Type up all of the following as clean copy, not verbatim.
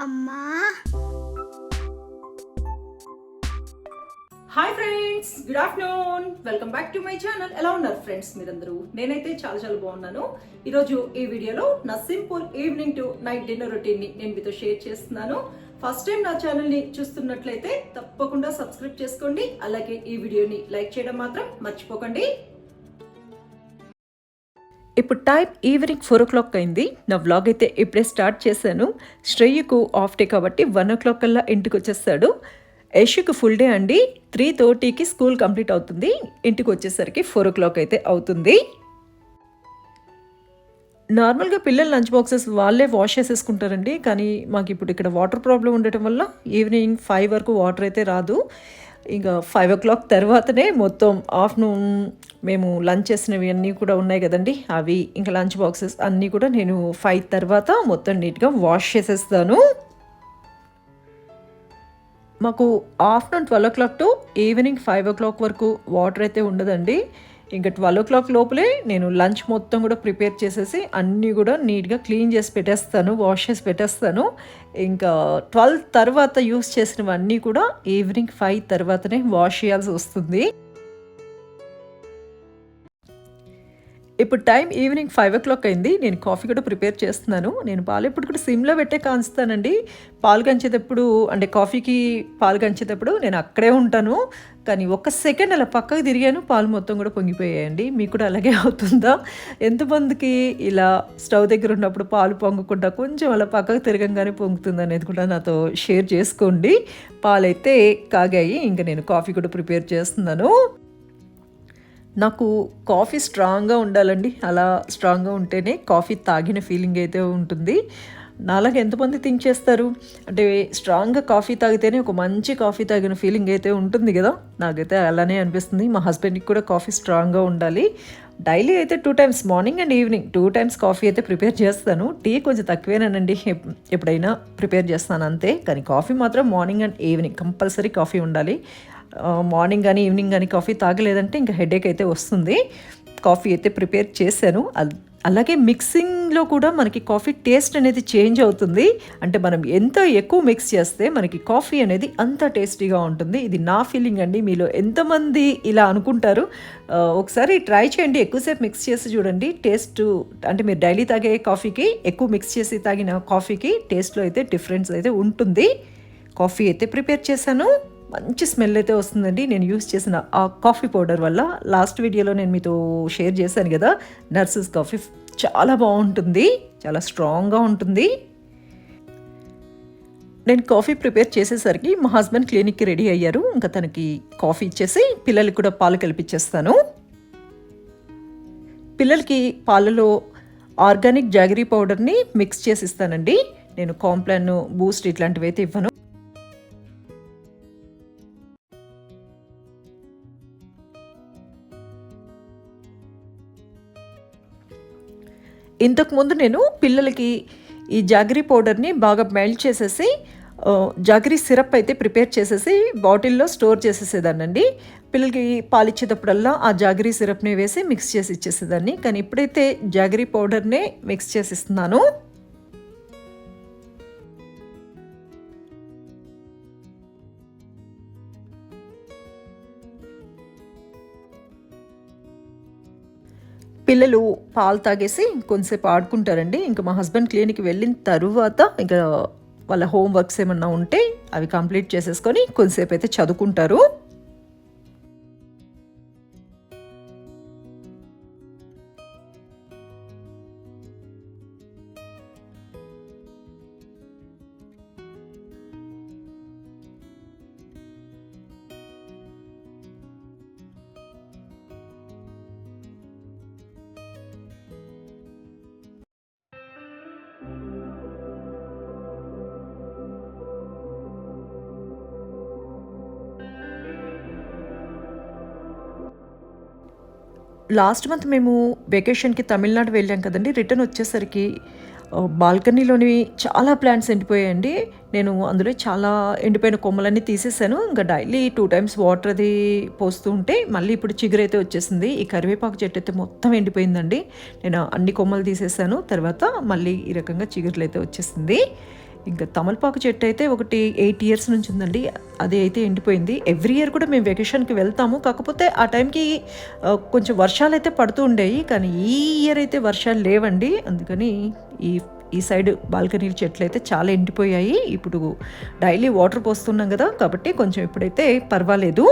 అమ్మా. Hi friends, good afternoon. Welcome back to my channel. ఎలా ఉన్నారు ఫ్రెండ్స్ మీరందరూ? నేనైతే చాలా బాగున్నాను. ఈరోజు ఈ వీడియోలో నా simple evening to night dinner routine ని నేను మీతో షేర్ చేస్తున్నాను. ఫస్ట్ టైం నా ఛానల్ ని చూస్తున్నట్లయితే తప్పకుండా సబ్స్క్రైబ్ చేసుకోండి. అలాగే ఈ వీడియోని లైక్ చేయడం మాత్రం మర్చిపోకండి. ఇప్పుడు టైం ఈవినింగ్ 4 o'clock అయింది. నా వ్లాగ్ అయితే ఇప్పుడే స్టార్ట్ చేశాను. శ్రేయకు ఆఫ్ డే కాబట్టి 1 o'clock కల్లా ఇంటికి వచ్చేస్తాడు. యశుకు ఫుల్ డే అండి. 3:30కి స్కూల్ కంప్లీట్ అవుతుంది. ఇంటికి వచ్చేసరికి 4 o'clock అయితే అవుతుంది. నార్మల్గా పిల్లల లంచ్ బాక్సెస్ వాళ్ళే వాష్ చేసేసుకుంటారండి. కానీ మాకు ఇప్పుడు ఇక్కడ వాటర్ ప్రాబ్లం ఉండటం వల్ల ఈవినింగ్ 5 వరకు వాటర్ అయితే రాదు. ఇంకా 5 o'clock తర్వాతనే మొత్తం ఆఫ్టర్నూన్ మేము లంచ్ చేసినవి అన్నీ కూడా ఉన్నాయి కదండి, అవి ఇంకా లంచ్ బాక్సెస్ అన్నీ కూడా నేను 5 తర్వాత మొత్తం నీట్గా వాష్ చేసేస్తాను. మాకు afternoon 12 o'clock to evening 5 o'clock వరకు వాటర్ అయితే ఉండదండి. ఇంకా 12 o'clock లోపలే నేను లంచ్ మొత్తం కూడా ప్రిపేర్ చేసేసి అన్నీ కూడా నీట్గా క్లీన్ చేసి పెట్టేస్తాను, వాష్ చేసి పెట్టేస్తాను. ఇంకా 12 తర్వాత యూస్ చేసినవన్నీ కూడా ఈవినింగ్ 5 తర్వాతనే వాష్ చేయాల్సి వస్తుంది. ఇప్పుడు టైం ఈవినింగ్ 5 o'clock అయింది. నేను కాఫీ కూడా ప్రిపేర్ చేస్తున్నాను. నేను పాలు ఎప్పుడు కూడా సిమ్లో పెట్టే కాంచుతానండి. పాలు కంచేటప్పుడు అంటే కాఫీకి పాలు కంచేటప్పుడు నేను అక్కడే ఉంటాను. కానీ ఒక్క సెకండ్ అలా పక్కకు తిరిగాను, పాలు మొత్తం కూడా పొంగిపోయాయండి. మీకు కూడా అలాగే అవుతుందా? ఎంతమందికి ఇలా స్టవ్ దగ్గర ఉన్నప్పుడు పాలు పొంగకుండా కొంచెం అలా పక్కకు తిరగంగానే పొంగుతుంది అనేది కూడా నాతో షేర్ చేసుకోండి. పాలైతే కాగాయి. ఇంకా నేను కాఫీ కూడా ప్రిపేర్ చేస్తున్నాను. నాకు కాఫీ స్ట్రాంగ్గా ఉండాలండి. అలా స్ట్రాంగ్గా ఉంటేనే కాఫీ తాగిన ఫీలింగ్ అయితే ఉంటుంది. నాలాగా ఎంతమంది థింక్ చేస్తారు అంటే స్ట్రాంగ్గా కాఫీ తాగితేనే ఒక మంచి కాఫీ తాగిన ఫీలింగ్ అయితే ఉంటుంది కదా. నాకైతే అలానే అనిపిస్తుంది. మా హస్బెండ్కి కూడా కాఫీ స్ట్రాంగ్గా ఉండాలి. డైలీ అయితే 2 times morning and evening 2 times coffee అయితే ప్రిపేర్ చేస్తాను. టీ కొంచెం తక్కువేనండి, ఎప్పుడైనా ప్రిపేర్ చేస్తాను అంతే. కానీ కాఫీ మాత్రం morning and evening compulsory coffee ఉండాలి. మార్నింగ్ కానీ ఈవినింగ్ కానీ కాఫీ తాగలేదంటే ఇంకా హెడేక్ అయితే వస్తుంది. కాఫీ అయితే ప్రిపేర్ చేశాను. అలాగే మిక్సింగ్లో కూడా మనకి కాఫీ టేస్ట్ అనేది చేంజ్ అవుతుంది. అంటే మనం ఎంత ఎక్కువ మిక్స్ చేస్తే మనకి కాఫీ అనేది అంత టేస్టీగా ఉంటుంది. ఇది నా ఫీలింగ్ అండి. మీలో ఎంతమంది ఇలా అనుకుంటారు? ఒకసారి ట్రై చేయండి. ఎక్కువసేపు మిక్స్ చేసి చూడండి. టేస్ట్ అంటే మీరు డైలీ తాగే కాఫీకి ఎక్కువ మిక్స్ చేసి తాగిన కాఫీకి టేస్ట్లో అయితే డిఫరెన్స్ అయితే ఉంటుంది. కాఫీ అయితే ప్రిపేర్ చేశాను. మంచి స్మెల్ అయితే వస్తుందండి. నేను యూస్ చేసిన ఆ కాఫీ పౌడర్ వల్ల లాస్ట్ వీడియోలో నేను మీతో షేర్ చేశాను కదా, నర్సెస్ కాఫీ చాలా బాగుంటుంది, చాలా స్ట్రాంగ్గా ఉంటుంది. నేను కాఫీ ప్రిపేర్ చేసేసరికి మా హస్బెండ్ క్లినిక్కి రెడీ అయ్యారు. ఇంకా తనకి కాఫీ ఇచ్చేసి పిల్లలకి కూడా పాలు కలిపించేస్తాను. పిల్లలకి పాలలో ఆర్గానిక్ జాగరీ పౌడర్ని మిక్స్ చేసి ఇస్తానండి. నేను కాంప్లాన్, బూస్ట్ ఇట్లాంటివి అయితే ఇవ్వను. ఇంతకుముందు నేను పిల్లలకి ఈ జాగరీ పౌడర్ని బాగా మెల్ట్ చేసేసి జాగరీ సిరప్ అయితే ప్రిపేర్ చేసేసి బాటిల్లో స్టోర్ చేసేసేదానండి. పిల్లలకి పాలిచ్చేటప్పుడల్లా ఆ జాగరీ సిరప్ని వేసి మిక్స్ చేసి ఇచ్చేసేదాన్ని. కానీ ఇప్పుడైతే జాగరీ పౌడర్నే మిక్స్ చేసి ఇస్తున్నాను. పిల్లలు పాలు తాగేసి కొంతసేపు ఆడుకుంటారండి. ఇంకా మా హస్బెండ్ క్లినిక్కి వెళ్ళిన తరువాత ఇంకా వాళ్ళ హోంవర్క్స్ ఏమన్నా ఉంటే అవి కంప్లీట్ చేసేసుకొని కొంతసేపు అయితే చదువుకుంటారు. లాస్ట్ మంత్ మేము వెకేషన్కి తమిళనాడు వెళ్ళాం కదండి. రిటర్న్ వచ్చేసరికి బాల్కనీలోని చాలా ప్లాంట్స్ ఎండిపోయాయండి. నేను అందులో చాలా ఎండిపోయిన కొమ్మలన్నీ తీసేసాను. ఇంకా డైలీ 2 times వాటర్ అది పోస్తూ ఉంటే మళ్ళీ ఇప్పుడు చిగురైతే వచ్చేసింది. ఈ కరివేపాకు చెట్టు అయితే మొత్తం ఎండిపోయిందండి. నేను అన్ని కొమ్మలు తీసేసాను. తర్వాత మళ్ళీ ఈ రకంగా చిగురులు అయితే వచ్చేసింది. ఇంకా తమలపాకు చెట్టు అయితే ఒకటి 8 ఇయర్స్ నుంచి ఉందండి. అది అయితే ఎండిపోయింది. ఎవ్రీ ఇయర్ కూడా మేము వెకేషన్కి వెళ్తాము. కాకపోతే ఆ టైంకి కొంచెం వర్షాలు అయితే పడుతూ ఉండేవి. కానీ ఈ ఇయర్ అయితే వర్షాలు లేవండి. అందుకని ఈ సైడ్ బాల్కనీ చెట్లు అయితే చాలా ఎండిపోయాయి. ఇప్పుడు డైలీ వాటర్ పోస్తున్నాం కదా, కాబట్టి కొంచెం ఇప్పుడైతే పర్వాలేదు.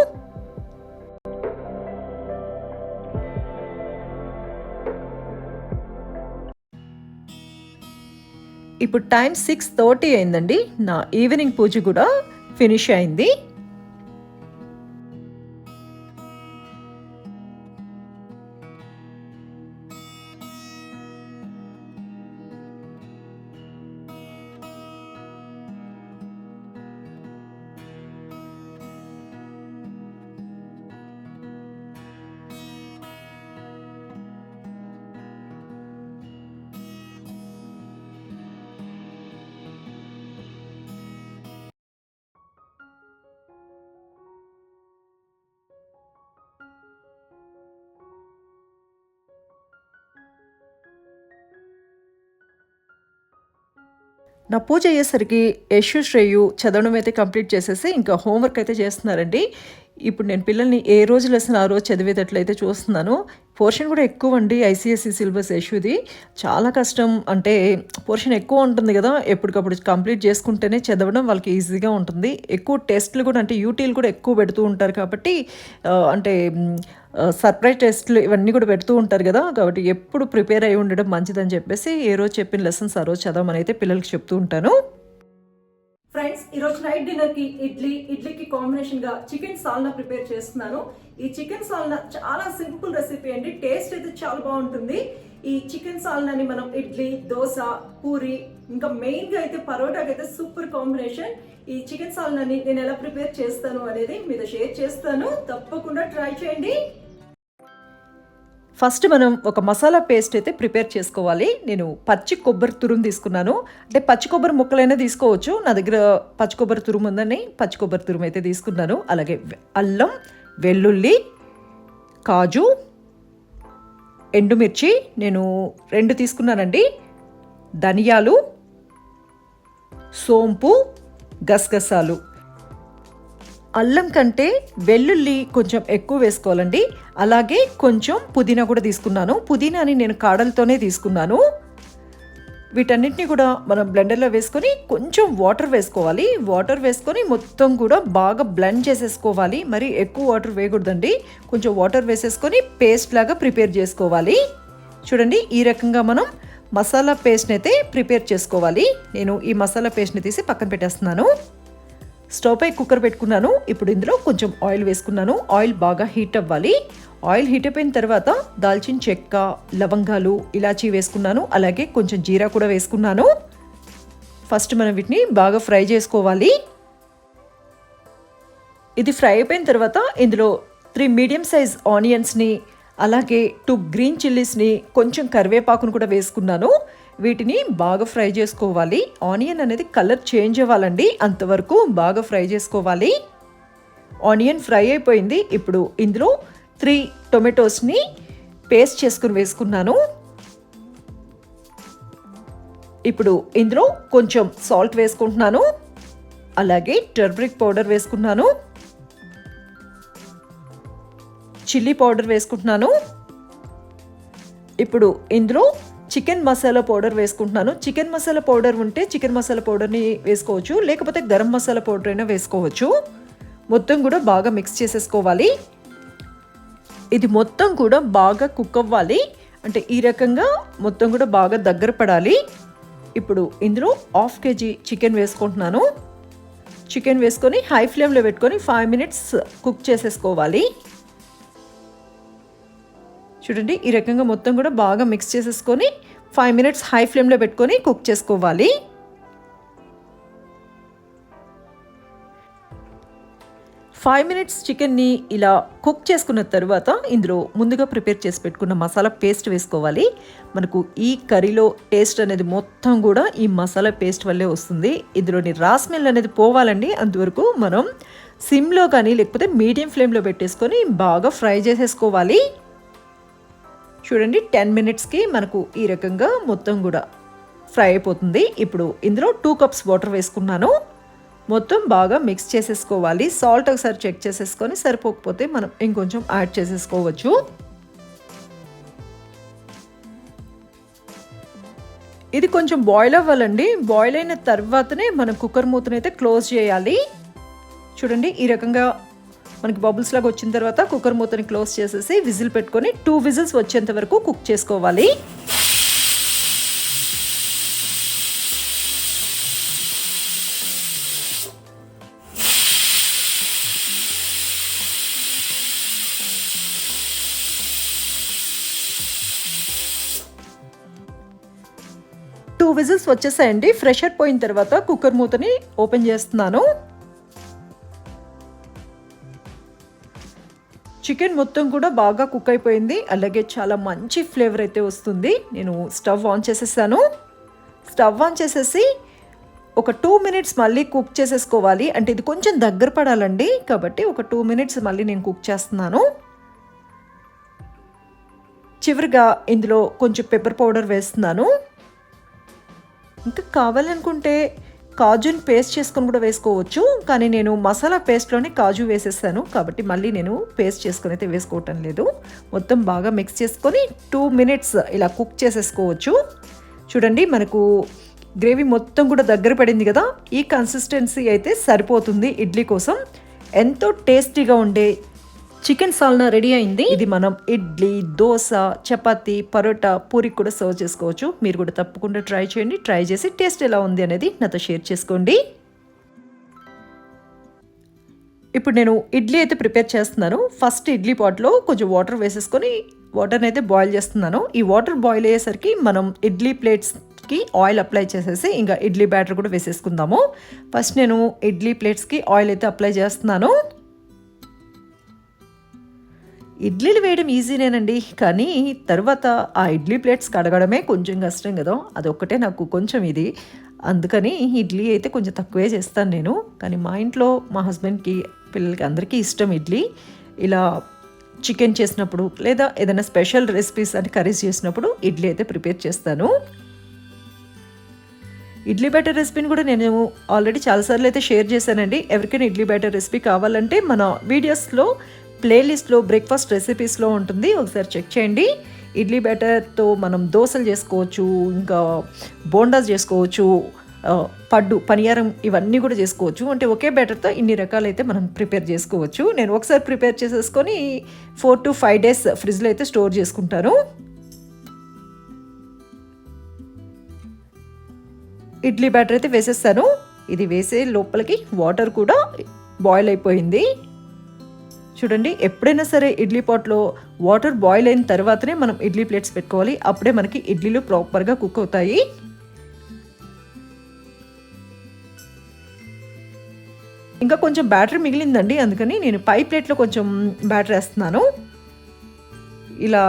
ఇప్పుడు టైం 6:30 అయిందండి. నా ఈవినింగ్ పూజ కూడా ఫినిష్ అయింది. నా పూజ అయ్యేసరికి యశు శ్రేయు చదవడం అయితే కంప్లీట్ చేసేసి ఇంకా హోంవర్క్ అయితే చేస్తున్నారండి. ఇప్పుడు నేను పిల్లల్ని ఏ రోజు లెసన్ ఆ రోజు చదివేటట్లయితే చూస్తున్నాను. పోర్షన్ కూడా ఎక్కువ అండి. ఐసీఎస్ఈ సిలబస్ యశుది చాలా కష్టం. అంటే పోర్షన్ ఎక్కువ ఉంటుంది కదా, ఎప్పటికప్పుడు కంప్లీట్ చేసుకుంటేనే చదవడం వాళ్ళకి ఈజీగా ఉంటుంది. ఎక్కువ టెస్ట్లు కూడా అంటే యూటీలు కూడా ఎక్కువ పెడుతూ ఉంటారు కాబట్టి అంటే సర్ప్రైజ్ టెస్ట్లు ఇవన్నీ కూడా పెడుతూ ఉంటారు కదా, కాబట్టి ఎప్పుడు ప్రిపేర్ అయి ఉండడం మంచిదని చెప్పేసి ఏ రోజు చెప్పిన లెసన్స్ ఆ రోజు చదవమని అయితే పిల్లలకి చెప్తూ ఉంటాను. ఫ్రెండ్స్, ఈరోజు నైట్ డిన్నర్ కి ఇడ్లీకి కాంబినేషన్ గా చికెన్ సాల్నా ప్రిపేర్ చేస్తున్నాను. ఈ చికెన్ సాల్నా చాలా సింపుల్ రెసిపీ అండి. టేస్ట్ అయితే చాలా బాగుంటుంది. ఈ చికెన్ సాల్నాని మనం ఇడ్లీ, దోశ, పూరి, ఇంకా మెయిన్ గా అయితే పరోటాకి అయితే సూపర్ కాంబినేషన్. ఈ చికెన్ సాల్నాని నేను ఎలా ప్రిపేర్ చేస్తాను అనేది మీతో షేర్ చేస్తాను. తప్పకుండా ట్రై చేయండి. ఫస్ట్ మనం ఒక మసాలా పేస్ట్ అయితే ప్రిపేర్ చేసుకోవాలి. నేను పచ్చి కొబ్బరి తురుము తీసుకున్నాను. అంటే పచ్చి కొబ్బరి ముక్కలైనా తీసుకోవచ్చు. నా దగ్గర పచ్చి కొబ్బరి తురుము ఉందని పచ్చి కొబ్బరి తురుము అయితే తీసుకున్నాను. అలాగే అల్లం, వెల్లుల్లి, కాజు, ఎండుమిర్చి నేను 2 తీసుకున్నానండి. ధనియాలు, సోంపు, గసగసాలు. అల్లం కంటే వెల్లుల్లి కొంచెం ఎక్కువ వేసుకోవాలండి. అలాగే కొంచెం పుదీనా కూడా తీసుకున్నాను. పుదీనాని నేను కాడలతోనే తీసుకున్నాను. వీటన్నిటిని కూడా మనం బ్లెండర్లో వేసుకొని కొంచెం వాటర్ వేసుకోవాలి. వాటర్ వేసుకొని మొత్తం కూడా బాగా బ్లెండ్ చేసేసుకోవాలి. మరి ఎక్కువ వాటర్ వేయకూడదండి. కొంచెం వాటర్ వేసేసుకొని పేస్ట్ లాగా ప్రిపేర్ చేసుకోవాలి. చూడండి, ఈ రకంగా మనం మసాలా పేస్ట్ని అయితే ప్రిపేర్ చేసుకోవాలి. నేను ఈ మసాలా పేస్ట్ని తీసి పక్కన పెట్టేస్తున్నాను. స్టవ్ పై కుక్కర్ పెట్టుకున్నాను. ఇప్పుడు ఇందులో కొంచెం ఆయిల్ వేసుకున్నాను. ఆయిల్ బాగా హీట్ అవ్వాలి. ఆయిల్ హీట్ అయిపోయిన తర్వాత దాల్చిన చెక్క, లవంగాలు, ఇలాచీ వేసుకున్నాను. అలాగే కొంచెం జీరా కూడా వేసుకున్నాను. ఫస్ట్ మనం వీటిని బాగా ఫ్రై చేసుకోవాలి. ఇది ఫ్రై అయిపోయిన తర్వాత ఇందులో 3 మీడియం సైజ్ ఆనియన్స్ని, అలాగే 2 గ్రీన్ చిల్లీస్ని, కొంచెం కరివేపాకును కూడా వేసుకున్నాను. వీటిని బాగా ఫ్రై చేసుకోవాలి. ఆనియన్ అనేది కలర్ చేంజ్ అవ్వాలండి, అంతవరకు బాగా ఫ్రై చేసుకోవాలి. ఆనియన్ ఫ్రై అయిపోయింది. ఇప్పుడు ఇందులో 3 టొమాటోస్ని పేస్ట్ చేసుకుని వేసుకున్నాను. ఇప్పుడు ఇందులో కొంచెం సాల్ట్ వేసుకుంటున్నాను. అలాగే టర్మరిక్ పౌడర్ వేసుకున్నాను. చిల్లీ పౌడర్ వేసుకుంటున్నాను. ఇప్పుడు ఇందులో చికెన్ మసాలా పౌడర్ వేసుకుంటున్నాను. చికెన్ మసాలా పౌడర్ ఉంటే చికెన్ మసాలా పౌడర్ని వేసుకోవచ్చు, లేకపోతే గరం మసాలా పౌడర్ అయినా వేసుకోవచ్చు. మొత్తం కూడా బాగా మిక్స్ చేసేసుకోవాలి. ఇది మొత్తం కూడా బాగా కుక్ అవ్వాలి. అంటే ఈ రకంగా మొత్తం కూడా బాగా దగ్గర పడాలి. ఇప్పుడు ఇందులో 1/2 kg చికెన్ వేసుకుంటున్నాను. చికెన్ వేసుకొని హై ఫ్లేమ్లో పెట్టుకొని 5 minutes కుక్ చేసేసుకోవాలి. చూడండి, ఈ రకంగా మొత్తం కూడా బాగా మిక్స్ చేసేసుకొని 5 minutes హై ఫ్లేమ్లో పెట్టుకొని కుక్ చేసుకోవాలి. ఫైవ్ మినిట్స్ చికెన్ని ఇలా కుక్ చేసుకున్న తర్వాత ఇందులో ముందుగా ప్రిపేర్ చేసి పెట్టుకున్న మసాలా పేస్ట్ వేసుకోవాలి. మనకు ఈ కర్రీలో టేస్ట్ అనేది మొత్తం కూడా ఈ మసాలా పేస్ట్ వల్లే వస్తుంది. ఇందులోని రా స్మెల్ అనేది పోవాలండి. అంతవరకు మనం సిమ్లో కానీ లేకపోతే మీడియం ఫ్లేమ్లో పెట్టేసుకొని బాగా ఫ్రై చేసేసుకోవాలి. చూడండి, 10 minutesకి మనకు ఈ రకంగా మొత్తం కూడా ఫ్రై అయిపోతుంది. ఇప్పుడు ఇందులో 2 కప్స్ వాటర్ వేసుకున్నాను. మొత్తం బాగా మిక్స్ చేసేసుకోవాలి. సాల్ట్ ఒకసారి చెక్ చేసేసుకొని సరిపోకపోతే మనం ఇంకొంచెం యాడ్ చేసేసుకోవచ్చు. ఇది కొంచెం బాయిల్ అవ్వాలండి. బాయిల్ అయిన తర్వాతనే మనం కుక్కర్ మూతనైతే క్లోజ్ చేయాలి. చూడండి ఈ రకంగా మనకి బబుల్స్ లాగా వచ్చిన తర్వాత కుక్కర్ మూతని క్లోజ్ చేసేసి విజిల్ పెట్టుకొని 2 విజిల్స్ వచ్చేంత వరకు కుక్ చేసుకోవాలి. Two whistles వచ్చేసాయండి. ప్రెషర్ పోయిన తర్వాత కుక్కర్ మూతని ఓపెన్ చేస్తున్నాను. చికెన్ మొత్తం కూడా బాగా కుక్ అయిపోయింది. అలాగే చాలా మంచి ఫ్లేవర్ అయితే వస్తుంది. నేను స్టవ్ ఆన్ చేసేసాను. స్టవ్ ఆన్ చేసేసి ఒక 2 మినిట్స్ మళ్ళీ కుక్ చేసేసుకోవాలి. అంటే ఇది కొంచెం దగ్గర పడాలండి, కాబట్టి ఒక 2 మినిట్స్ మళ్ళీ నేను కుక్ చేస్తున్నాను. చివరిగా ఇందులో కొంచెం పెప్పర్ పౌడర్ వేస్తున్నాను. ఇంకా కావాలనుకుంటే కాజుని పేస్ట్ చేసుకొని కూడా వేసుకోవచ్చు, కానీ నేను మసాలా పేస్ట్లోనే కాజు వేసేసాను కాబట్టి మళ్ళీ నేను పేస్ట్ చేసుకొని అయితే వేసుకోవటం లేదు. మొత్తం బాగా మిక్స్ చేసుకొని 2 మినిట్స్ ఇలా కుక్ చేసేసుకోవచ్చు. చూడండి మనకు గ్రేవీ మొత్తం కూడా దగ్గర పడింది కదా. ఈ కన్సిస్టెన్సీ అయితే సరిపోతుంది ఇడ్లీ కోసం. ఎంతో టేస్టీగా ఉండే చికెన్ సాల్నా రెడీ అయింది. ఇది మనం ఇడ్లీ, దోశ, చపాతి, పరోటా, పూరికి కూడా సర్వ్ చేసుకోవచ్చు. మీరు కూడా తప్పకుండా ట్రై చేయండి. ట్రై చేసి టేస్ట్ ఎలా ఉంది అనేది నాతో షేర్ చేసుకోండి. ఇప్పుడు నేను ఇడ్లీ అయితే ప్రిపేర్ చేస్తున్నాను. ఫస్ట్ ఇడ్లీ పాట్లో కొంచెం వాటర్ వేసేసుకొని వాటర్ని అయితే బాయిల్ చేస్తున్నాను. ఈ వాటర్ బాయిల్ అయ్యేసరికి మనం ఇడ్లీ ప్లేట్స్కి ఆయిల్ అప్లై చేసేసి ఇంకా ఇడ్లీ బ్యాటర్ కూడా వేసేసుకుందాము. ఫస్ట్ నేను ఇడ్లీ ప్లేట్స్కి ఆయిల్ అయితే అప్లై చేస్తున్నాను. ఇడ్లీలు వేయడం ఈజీనేనండి, కానీ తర్వాత ఆ ఇడ్లీ ప్లేట్స్ కడగడమే కొంచెం కష్టం కదా. అదొక్కటే నాకు కొంచెం ఇది. అందుకని ఇడ్లీ అయితే కొంచెం తక్కువే చేస్తాను నేను. కానీ మా ఇంట్లో మా హస్బెండ్కి, పిల్లలకి అందరికీ ఇష్టం ఇడ్లీ. ఇలా చికెన్ చేసినప్పుడు లేదా ఏదైనా స్పెషల్ రెసిపీస్ అంటే కర్రీస్ చేసినప్పుడు ఇడ్లీ అయితే ప్రిపేర్ చేస్తాను. ఇడ్లీ బ్యాటర్ రెసిపీని కూడా నేను ఆల్రెడీ చాలాసార్లు అయితే షేర్ చేశానండి. ఎవరికైనా ఇడ్లీ బ్యాటర్ రెసిపీ కావాలంటే మన వీడియోస్లో ప్లేలిస్ట్లో బ్రేక్ఫాస్ట్ రెసిపీస్లో ఉంటుంది, ఒకసారి చెక్ చేయండి. ఇడ్లీ బ్యాటర్తో మనం దోశలు చేసుకోవచ్చు, ఇంకా బోండాస్ చేసుకోవచ్చు, పనియారం ఇవన్నీ కూడా చేసుకోవచ్చు. అంటే ఒకే బ్యాటర్తో ఇన్ని రకాలైతే మనం ప్రిపేర్ చేసుకోవచ్చు. నేను ఒకసారి ప్రిపేర్ చేసేసుకొని 4 to 5 days ఫ్రిడ్జ్లో అయితే స్టోర్ చేసుకుంటాను. ఇడ్లీ బ్యాటర్ అయితే వేసేస్తాను. ఇది వేసే లోపలికి వాటర్ కూడా బాయిల్ అయిపోయింది. చూడండి ఎప్పుడైనా సరే ఇడ్లీ పాట్లో వాటర్ బాయిల్ అయిన తర్వాతనే మనం ఇడ్లీ ప్లేట్స్ పెట్టుకోవాలి. అప్పుడే మనకి ఇడ్లీలు ప్రాపర్గా కుక్ అవుతాయి. ఇంకా కొంచెం బ్యాటర్ మిగిలిందండి, అందుకని నేను పై ప్లేట్లో కొంచెం బ్యాటర్ వేస్తున్నాను. ఇలా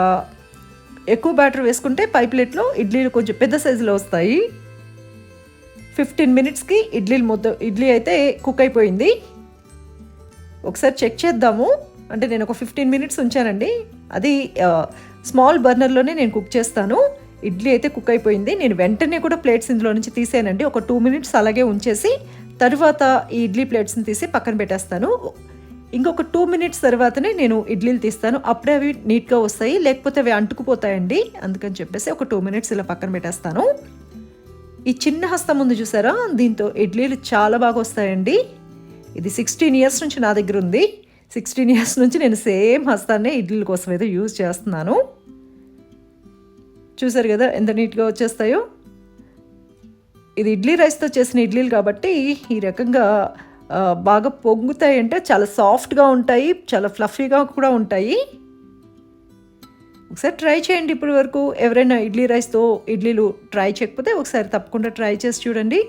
ఎక్కువ బ్యాటర్ వేసుకుంటే పై ప్లేట్లో ఇడ్లీలు కొంచెం పెద్ద సైజులో వస్తాయి. 15 మినిట్స్కి ఇడ్లీ అయితే కుక్ అయిపోయింది. ఒకసారి చెక్ చేద్దాము. అంటే నేను ఒక 15 మినిట్స్ ఉంచానండి. అది స్మాల్ బర్నర్లోనే నేను కుక్ చేస్తాను. ఇడ్లీ అయితే కుక్ అయిపోయింది. నేను వెంటనే కూడా ప్లేట్స్ ఇందులో నుంచి తీసానండి. ఒక 2 మినిట్స్ అలాగే ఉంచేసి తర్వాత ఈ ఇడ్లీ ప్లేట్స్ని తీసి పక్కన పెట్టేస్తాను. ఇంకొక 2 మినిట్స్ తర్వాతనే నేను ఇడ్లీలు తీస్తాను. అప్పుడే అవి నీట్గా వస్తాయి, లేకపోతే అవి అంటుకుపోతాయండి. అందుకని చెప్పేసి ఒక 2 మినిట్స్ ఇలా పక్కన పెట్టేస్తాను. ఈ చిన్న హస్తం ఉంది చూసారా, దీంతో ఇడ్లీలు చాలా బాగా వస్తాయండి. ఇది 16 ఇయర్స్ నుంచి నా దగ్గర ఉంది. 16 ఇయర్స్ నుంచి నేను సేమ్ హస్తాన్నే ఇడ్లీల కోసం అయితే యూజ్ చేస్తున్నాను. చూసారు కదా ఎంత నీట్గా వచ్చేస్తాయో. ఇది ఇడ్లీ రైస్తో చేసిన ఇడ్లీలు కాబట్టి ఈ రకంగా బాగా పొంగుతాయి. అంటే చాలా సాఫ్ట్గా ఉంటాయి, చాలా ఫ్లఫీగా కూడా ఉంటాయి. ఒకసారి ట్రై చేయండి. ఇప్పటి వరకు ఎవరైనా ఇడ్లీ రైస్తో ఇడ్లీలు ట్రై చేయకపోతే ఒకసారి తప్పకుండా ట్రై చేసి చూడండి.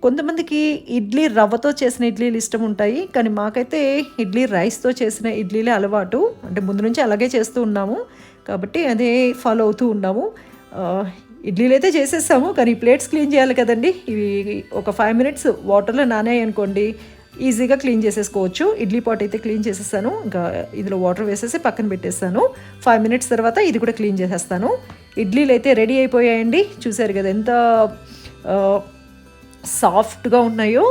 కొంతమందికి ఇడ్లీ రవ్వతో చేసిన ఇడ్లీలు ఇష్టం ఉంటాయి, కానీ మాకైతే ఇడ్లీ రైస్తో చేసిన ఇడ్లీలే అలవాటు. అంటే ముందు నుంచి అలాగే చేస్తూ ఉన్నాము కాబట్టి అదే ఫాలో అవుతూ ఉన్నాము. ఇడ్లీలు అయితే చేసేసాము, కానీ ప్లేట్స్ క్లీన్ చేయాలి కదండి. ఇవి ఒక 5 మినిట్స్ వాటర్లో నానాయి అనుకోండి, ఈజీగా క్లీన్ చేసేసుకోవచ్చు. ఇడ్లీ పాట్ అయితే క్లీన్ చేసేసాను. ఇంకా ఇందులో వాటర్ వేసేసి పక్కన పెట్టేస్తాను. 5 మినిట్స్ తర్వాత ఇది కూడా క్లీన్ చేసేస్తాను. ఇడ్లీలు అయితే రెడీ అయిపోయాయండి. చూసారు కదా ఎంత సాఫ్ట్గా ఉన్నాయో.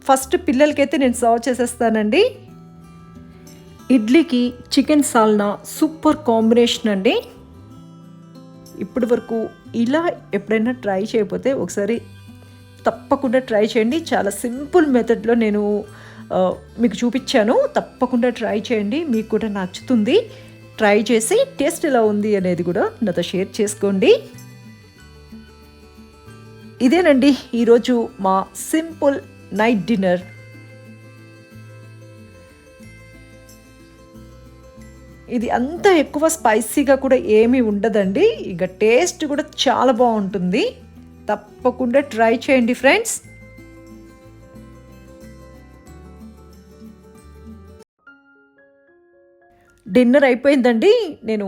ఫస్ట్ పిల్లలకైతే నేను సర్వ్ చేసేస్తానండి. ఇడ్లీకి చికెన్ సాల్నా సూపర్ కాంబినేషన్ అండి. ఇప్పటి వరకు ఇలా ఎప్పుడైనా ట్రై చేయకపోతే ఒకసారి తప్పకుండా ట్రై చేయండి. చాలా సింపుల్ మెథడ్లో నేను మీకు చూపించాను. తప్పకుండా ట్రై చేయండి, మీకు కూడా నచ్చుతుంది. ట్రై చేసి టేస్ట్ ఎలా ఉంది అనేది కూడా నాతో షేర్ చేసుకోండి. ఇదేనండి ఈరోజు మా సింపుల్ నైట్ డిన్నర్. ఇది అంత ఎక్కువ స్పైసీగా కూడా ఏమీ ఉండదండి. ఇక టేస్ట్ కూడా చాలా బాగుంటుంది. తప్పకుండా ట్రై చేయండి ఫ్రెండ్స్. డిన్నర్ అయిపోయిందండి. నేను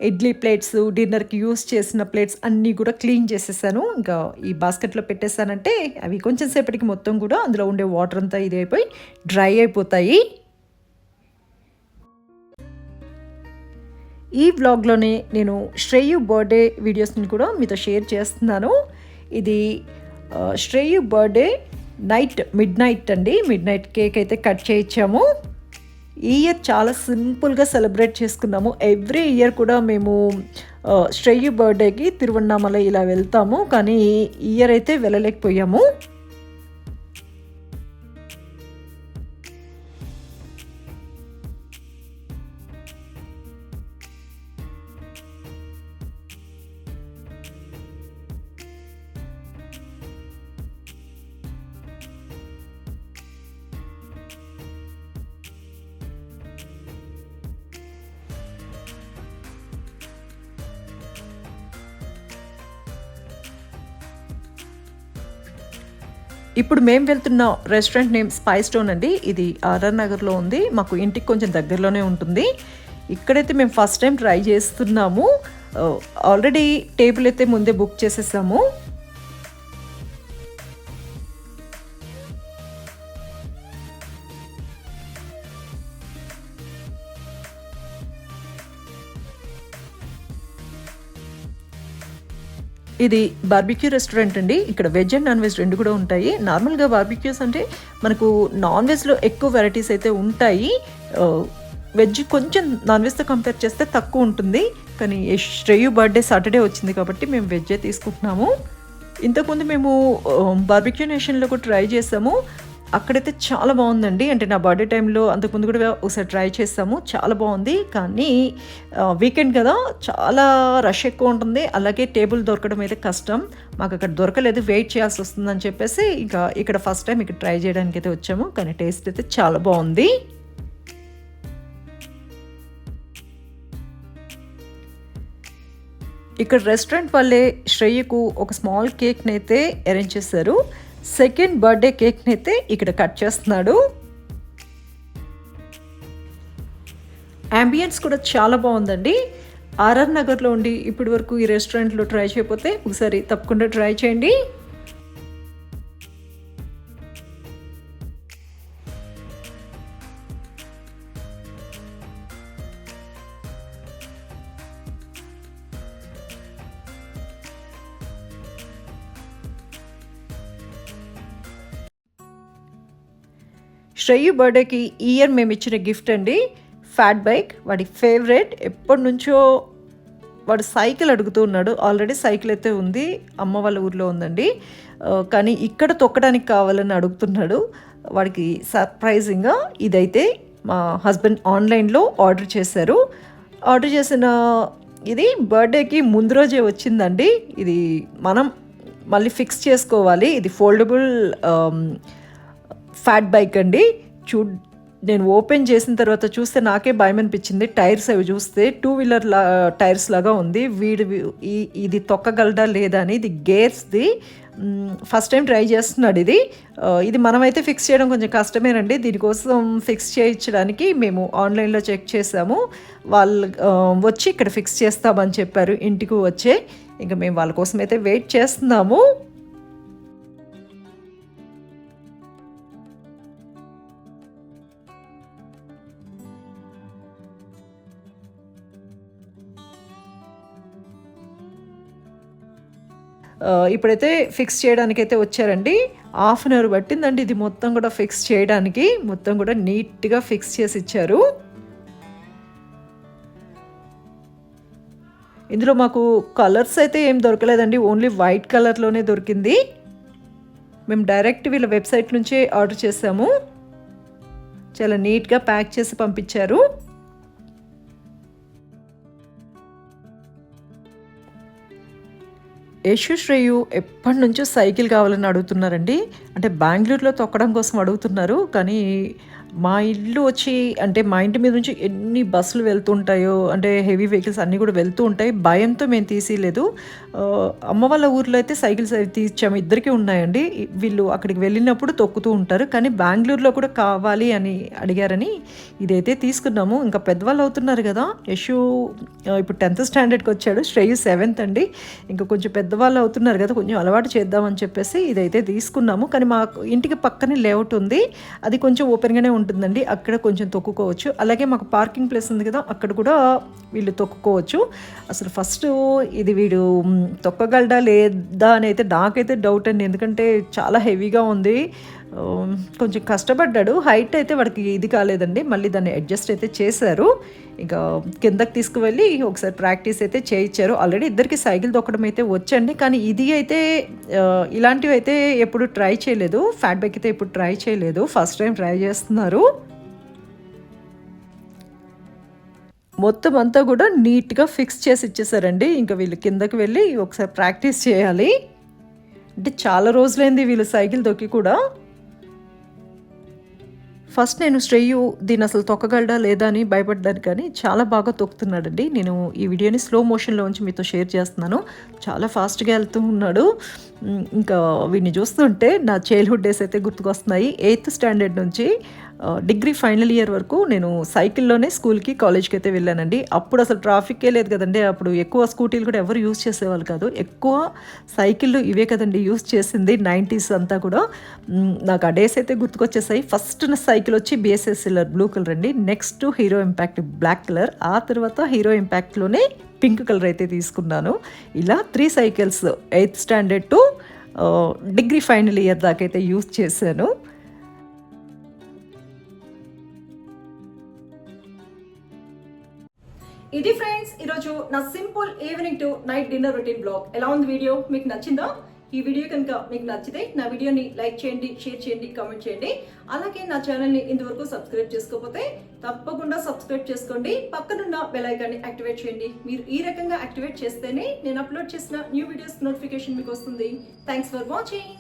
ఇడ్లీ ప్లేట్స్, డిన్నర్కి యూస్ చేసిన ప్లేట్స్ అన్నీ కూడా క్లీన్ చేసేసాను. ఇంకా ఈ బాస్కెట్లో పెట్టేసానంటే అవి కొంచెం సేపటికి మొత్తం కూడా అందులో ఉండే వాటర్ అంతా ఇది అయిపోయి డ్రై అయిపోతాయి. ఈ వ్లాగ్లోనే నేను శ్రేయు బర్త్డే వీడియోస్ని కూడా మీతో షేర్ చేస్తున్నాను. ఇది శ్రేయు బర్త్డే మిడ్ నైట్ అండి. మిడ్ నైట్ కేక్ అయితే కట్ చేయించాము. ఈ ఇయర్ చాలా సింపుల్గా సెలబ్రేట్ చేసుకున్నాము. ఎవ్రీ ఇయర్ కూడా మేము శ్రేయు బర్త్డేకి తిరువన్నామలై ఇలా వెళ్తాము, కానీ ఈ ఇయర్ అయితే వెళ్ళలేకపోయాము. ఇప్పుడు మేము వెళ్తున్న రెస్టారెంట్ నేమ్ స్పైస్ టౌన్ అండి. ఇది ఆర్ఆర్ నగర్లో ఉంది. మాకు ఇంటికి కొంచెం దగ్గరలోనే ఉంటుంది. ఇక్కడైతే మేము ఫస్ట్ టైం ట్రై చేస్తున్నాము. ఆల్రెడీ టేబుల్ అయితే ముందే బుక్ చేసేసాము. ఇది బార్బిక్యూ రెస్టారెంట్ అండి. ఇక్కడ వెజ్ అండ్ నాన్ వెజ్ రెండు కూడా ఉంటాయి. నార్మల్గా బార్బిక్యూస్ అంటే మనకు నాన్ వెజ్లో ఎక్కువ వెరైటీస్ అయితే ఉంటాయి. వెజ్ కొంచెం నాన్ వెజ్తో కంపేర్ చేస్తే తక్కువ ఉంటుంది. కానీ శ్రేయు బర్త్డే సాటర్డే వచ్చింది కాబట్టి మేము వెజ్జే తీసుకుంటున్నాము. ఇంతకుముందు మేము బార్బిక్యూ నేషన్లో కూడా ట్రై చేసాము. అక్కడైతే చాలా బాగుందండి. అంటే నా బర్త్డే టైంలో అంతకుముందు కూడా ఒకసారి ట్రై చేసాము, చాలా బాగుంది. కానీ వీకెండ్ కదా, చాలా రష్ ఎక్కువ ఉంటుంది. అలాగే టేబుల్ దొరకడం అయితే కష్టం. మాకు అక్కడ దొరకలేదు, వెయిట్ చేయాల్సి వస్తుందని చెప్పేసి ఇంకా ఇక్కడ ఫస్ట్ టైం ఇక్కడ ట్రై చేయడానికి అయితే వచ్చాము. కానీ టేస్ట్ అయితే చాలా బాగుంది. ఇక్కడ రెస్టారెంట్ వాళ్ళే శ్రేయకు ఒక స్మాల్ కేక్ని అయితే అరేంజ్ చేశారు. సెకండ్ బర్త్డే కేక్ని అయితే ఇక్కడ కట్ చేస్తున్నాడు. అంబియన్స్ కూడా చాలా బాగుందండి. ఆర్ఆర్ నగర్లో ఉండి ఇప్పటి వరకు ఈ రెస్టారెంట్లో ట్రై చేయకపోతే ఒకసారి తప్పకుండా ట్రై చేయండి. శ్రేయు బర్త్డేకి ఈ ఇయర్ మేము ఇచ్చిన గిఫ్ట్ అండి, ఫ్యాట్ బైక్. వాడి ఫేవరెట్. ఎప్పటి నుంచో వాడు సైకిల్ అడుగుతూ ఉన్నాడు. ఆల్రెడీ సైకిల్ అయితే ఉంది, అమ్మ వాళ్ళ ఊర్లో ఉందండి. కానీ ఇక్కడ తొక్కడానికి కావాలని అడుగుతున్నాడు. వాడికి సర్ప్రైజింగ్గా ఇదైతే మా హస్బెండ్ ఆన్లైన్లో ఆర్డర్ చేశారు. ఆర్డర్ చేసిన ఇది బర్త్డేకి ముందు రోజే వచ్చిందండి. ఇది మనం మళ్ళీ ఫిక్స్ చేసుకోవాలి. ఇది ఫోల్డబుల్ ఫ్యాట్ బైక్ అండి. నేను ఓపెన్ చేసిన తర్వాత చూస్తే నాకే భయం అనిపించింది. టైర్స్ అవి చూస్తే 2 వీలర్ టైర్స్ లాగా ఉంది. ఇది తొక్కగలడా లేదా అని. ఇది గేర్స్ది. ఫస్ట్ టైం ట్రై చేస్తున్నాడు ఇది మనమైతే ఫిక్స్ చేయడం కొంచెం కష్టమేనండి. దీనికోసం ఫిక్స్ చేయించడానికి మేము ఆన్లైన్లో చెక్ చేసాము. వాళ్ళు వచ్చి ఇక్కడ ఫిక్స్ చేస్తామని చెప్పారు ఇంటికి వచ్చే. ఇంకా మేము వాళ్ళ కోసం అయితే వెయిట్ చేస్తున్నాము. ఇప్పుడైతే ఫిక్స్ చేయడానికైతే వచ్చారండి. హాఫ్ అన్ అవర్ పట్టిందండి ఇది మొత్తం కూడా ఫిక్స్ చేయడానికి. మొత్తం కూడా నీట్గా ఫిక్స్ చేసి ఇచ్చారు. ఇందులో మాకు కలర్స్ అయితే ఏం దొరకలేదండి, ఓన్లీ వైట్ కలర్లోనే దొరికింది. మేము డైరెక్ట్ వీళ్ళ వెబ్సైట్ నుంచే ఆర్డర్ చేసాము. చాలా నీట్గా ప్యాక్ చేసి పంపించారు. యశు శ్రేయు ఎప్పటి నుంచో సైకిల్ కావాలని అడుగుతున్నారండి. అంటే బెంగళూరులో తొక్కడం కోసం అడుగుతున్నారు. కానీ మా ఇల్లు వచ్చి అంటే మా ఇంటి మీద నుంచి ఎన్ని బస్సులు వెళ్తుంటాయో, అంటే హెవీ వెహికల్స్ అన్నీ కూడా వెళ్తూ ఉంటాయి. భయంతో మేము తీసిలేదు. అమ్మ వాళ్ళ ఊర్లో అయితే సైకిల్స్ అవి తీర్చాము, ఇద్దరికీ ఉన్నాయండి. వీళ్ళు అక్కడికి వెళ్ళినప్పుడు తొక్కుతూ ఉంటారు. కానీ బెంగళూరులో కూడా కావాలి అని అడిగారని ఇదైతే తీసుకున్నాము. ఇంకా పెద్దవాళ్ళు అవుతున్నారు కదా. యశు ఇప్పుడు 10th స్టాండర్డ్కి వచ్చాడు, శ్రేయు 7th అండి. ఇంకా కొంచెం పెద్దవాళ్ళు అవుతున్నారు కదా, కొంచెం అలవాటు చేద్దామని చెప్పేసి ఇదైతే తీసుకున్నాము. కానీ మా ఇంటికి పక్కనే లేఅవుట్ ఉంది, అది కొంచెం ఓపెన్గానే ఉంటుందండి. అక్కడ కొంచెం తొక్కుకోవచ్చు. అలాగే మాకు పార్కింగ్ ప్లేస్ ఉంది కదా, అక్కడ కూడా వీళ్ళు తొక్కుకోవచ్చు. అసలు ఫస్ట్ ఇది వీడు తొక్కగలడా లేదా అని అయితే నాకైతే డౌట్ అండి. ఎందుకంటే చాలా హెవీగా ఉంది. కొంచెం కష్టపడ్డాడు. హైట్ అయితే వాడికి ఇది కాలేదండి. మళ్ళీ దాన్ని అడ్జస్ట్ అయితే చేశారు. ఇంకా కిందకి తీసుకువెళ్ళి ఒకసారి ప్రాక్టీస్ అయితే చేయించారు. ఆల్రెడీ ఇద్దరికి సైకిల్ తొక్కడం అయితే వచ్చండి. కానీ ఇది అయితే ఇలాంటివి అయితే ఎప్పుడు ట్రై చేయలేదు. ఫ్యాట్ బైక్ అయితే ఎప్పుడు ట్రై చేయలేదు, ఫస్ట్ టైం ట్రై చేస్తున్నారు. మొత్తం అంతా కూడా నీట్గా ఫిక్స్ చేసి ఇచ్చేసారండి. ఇంకా వీళ్ళు కిందకి వెళ్ళి ఒకసారి ప్రాక్టీస్ చేయాలి. అంటే చాలా రోజులైంది వీళ్ళు సైకిల్ తొక్కి కూడా. ఫస్ట్ నేను శ్రేయు దీన్ని అసలు తొక్కగలడా లేదా అని భయపడ్డాను, కానీ చాలా బాగా తొక్కుతున్నాడండి. నేను ఈ వీడియోని స్లో మోషన్లో ఉంచి మీతో షేర్ చేస్తున్నాను. చాలా ఫాస్ట్గా వెళ్తూ ఉన్నాడు. ఇంకా వీడిని చూస్తుంటే నా చైల్డ్హుడ్ డేస్ అయితే గుర్తుకొస్తున్నాయి. 8th స్టాండర్డ్ నుంచి డిగ్రీ ఫైనల్ ఇయర్ వరకు నేను సైకిల్లోనే స్కూల్కి కాలేజ్కి అయితే వెళ్ళానండి. అప్పుడు అసలు ట్రాఫిక్కే లేదు కదండి. అప్పుడు ఎక్కువ స్కూటీలు కూడా ఎవరు యూజ్ చేసేవాళ్ళు కాదు. ఎక్కువ సైకిళ్ళు ఇవే కదండి యూజ్ చేసింది 90s అంతా కూడా. నాకు ఆ డేస్ అయితే గుర్తుకొచ్చేసాయి. ఫస్ట్ నా సైకిల్ వచ్చి BSSLR బ్లూ కలర్ అండి. Next Hero impact black colour. ఆ తర్వాత హీరో ఇంపాక్ట్లోనే పింక్ కలర్ అయితే తీసుకున్నాను. ఇలా 3 cycles 8th standard to degree final year దాకా అయితే యూజ్ చేశాను. ఇది ఫ్రెండ్స్ ఈరోజు నా simple evening to night dinner routine blog. ఎలా ఉంది వీడియో? మీకు నచ్చిందా? ఈ వీడియో కనుక మీకు నచ్చితే నా వీడియోని లైక్ చేయండి, షేర్ చేయండి, కామెంట్ చేయండి. అలాగే నా ఛానల్ని ఇంతవరకు సబ్స్క్రైబ్ చేసుకోకపోతే తప్పకుండా సబ్స్క్రైబ్ చేసుకోండి. పక్కనున్న బెల్ ఐకాన్ని యాక్టివేట్ చేయండి. మీరు ఈ రకంగా యాక్టివేట్ చేస్తేనే నేను అప్లోడ్ చేసిన న్యూ వీడియోస్ నోటిఫికేషన్ మీకు వస్తుంది. Thanks for watching.